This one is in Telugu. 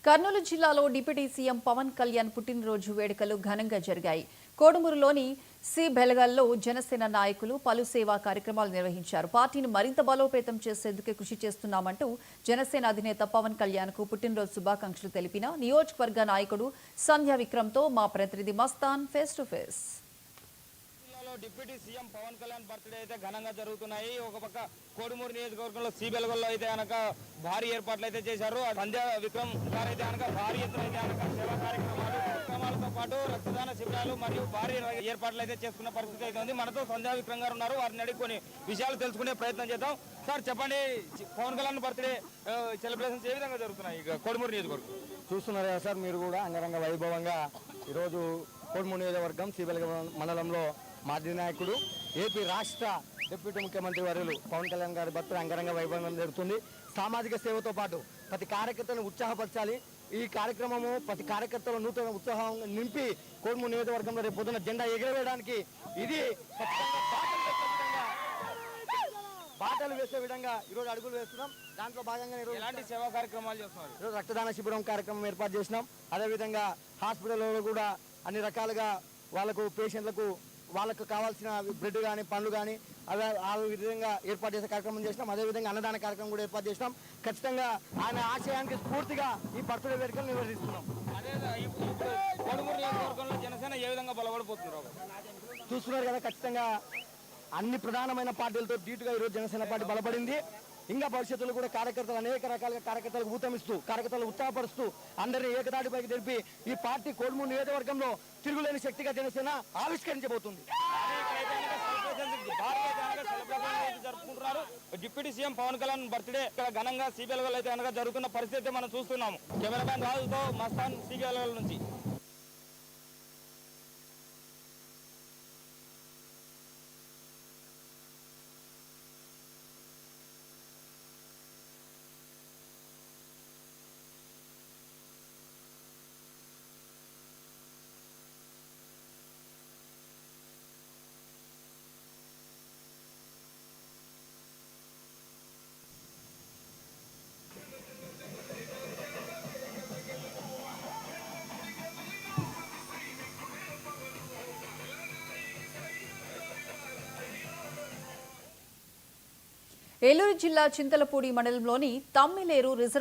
కర్నూలు జిల్లాలో డిప్యూటీ సీఎం పవన్ కళ్యాణ్ పుట్టినరోజు వేడుకలు ఘనంగా జరిగాయి. కోడుమూరులోని సి బెలగల్లో జనసేన నాయకులు పలు సేవా కార్యక్రమాలు నిర్వహించారు. పార్టీని మరింత బలోపేతం చేసేందుకు కృషి చేస్తున్నామంటూ జనసేన అధినేత పవన్ కళ్యాణ్ కు పుట్టినరోజు శుభాకాంక్షలు తెలిపిన నియోజకవర్గ నాయకుడు సంధ్యా విక్రమ్తో మా ప్రతినిధి Mastan face to face. Deputy CM Pawan Kalyan birthday అయితే ఘనంగా జరుగుతున్నాయి. ఒక పక్క కోడుమూరు నియోజకవర్గంలో సి బెలగల్లో అయితే కనుక భారీ ఏర్పాట్లు అయితే చేశారు. సంధ్యా విక్రమ్ గారు అయితే కనుక భారీ ఎత్తున అయితే కనుక సేవా కార్యక్రమాలతో పాటు రక్తదాన శిబిరాలు మరియు భారీ ఏర్పాట్లు అయితే చేసుకున్న పరిస్థితి అయితే ఉంది. మనతో సంధ్యా విక్రమ్ గారు ఉన్నారు. వారిని అడిగి కొన్ని విషయాలు తెలుసుకునే ప్రయత్నం చేద్దాం. సార్ చెప్పండి, పవన్ కళ్యాణ్ బర్త్డే సెలబ్రేషన్స్ ఏ విధంగా జరుగుతున్నాయి కోడుమూరు నియోజకవర్గం? చూస్తున్నారు కదా సార్, మీరు కూడా అంగరంగ వైభవంగా ఈరోజు కోడుమూరు నియోజకవర్గం సి బెలగం మండలంలో మాజీ నాయకుడు ఏపీ రాష్ట్ర డిప్యూటీ ముఖ్యమంత్రి వర్యులు పవన్ కళ్యాణ్ గారి బర్త్డే అంగరంగ వైభవం జరుగుతుంది. సామాజిక సేవతో పాటు ప్రతి కార్యకర్తను ఉత్సాహపరచాలి. ఈ కార్యక్రమము ప్రతి కార్యకర్తల నూతన ఉత్సాహం నింపి కోడుమూరు నియోజకవర్గంలో రేపు పొద్దున జెండా ఎగరవేయడానికి ఇది బాటలు వేసే విధంగా ఈరోజు అడుగులు వేస్తున్నాం. దాంట్లో భాగంగా ఎలాంటి సేవా కార్యక్రమాలు చేస్తున్నారు? ఈరోజు రక్తదాన శిబిరం కార్యక్రమం ఏర్పాటు చేసినాం. అదేవిధంగా హాస్పిటల్లో కూడా అన్ని రకాలుగా వాళ్ళకు పేషెంట్లకు వాళ్ళకు కావాల్సిన బ్రెడ్ కానీ పండ్లు కానీ ఆ విధంగా ఏర్పాటు చేసే కార్యక్రమం చేసినాం. అదేవిధంగా అన్నదాన కార్యక్రమం కూడా ఏర్పాటు చేసినాం. ఖచ్చితంగా ఆయన ఆశయానికి స్ఫూర్తిగా ఈ బర్త్డే వేడుకలు నిర్వహిస్తున్నాం. కోడుమూరు నియోజకవర్గంలో జనసేన ఏ విధంగా బలపడిపోతున్నారు చూస్తున్నారు కదా. ఖచ్చితంగా అన్ని ప్రధానమైన పార్టీలతో ధీటుగా ఈరోజు జనసేన పార్టీ బలపడింది. ఇంకా భవిష్యత్తులో కూడా కార్యకర్తలు అనేక రకాలుగా కార్యకర్తలకు ఊతమిస్తూ కార్యకర్తలు ఉత్సాహపరుస్తూ అందరినీ ఏకదాటిపైకి తెలిపి ఈ పార్టీ కోడుమూరు నియోజకవర్గంలో తిరుగులేని శక్తిగా జనసేన ఆవిష్కరించబోతుంది. జరుపుకుంటున్నారు. Deputy CM Pawan Kalyan birthday ఇక్కడ ఘనంగా సి బెలగల్లో అయితే కనుక జరుగుతున్న పరిస్థితి మనం చూస్తున్నాము. కెమెరామ్యాన్ రాజుతో మస్తాన్ సి బెలగల్ నుంచి. ఏలూరు జిల్లా చింతలపూడి మండలంలోని తమ్మిలేరు రిజర్వ్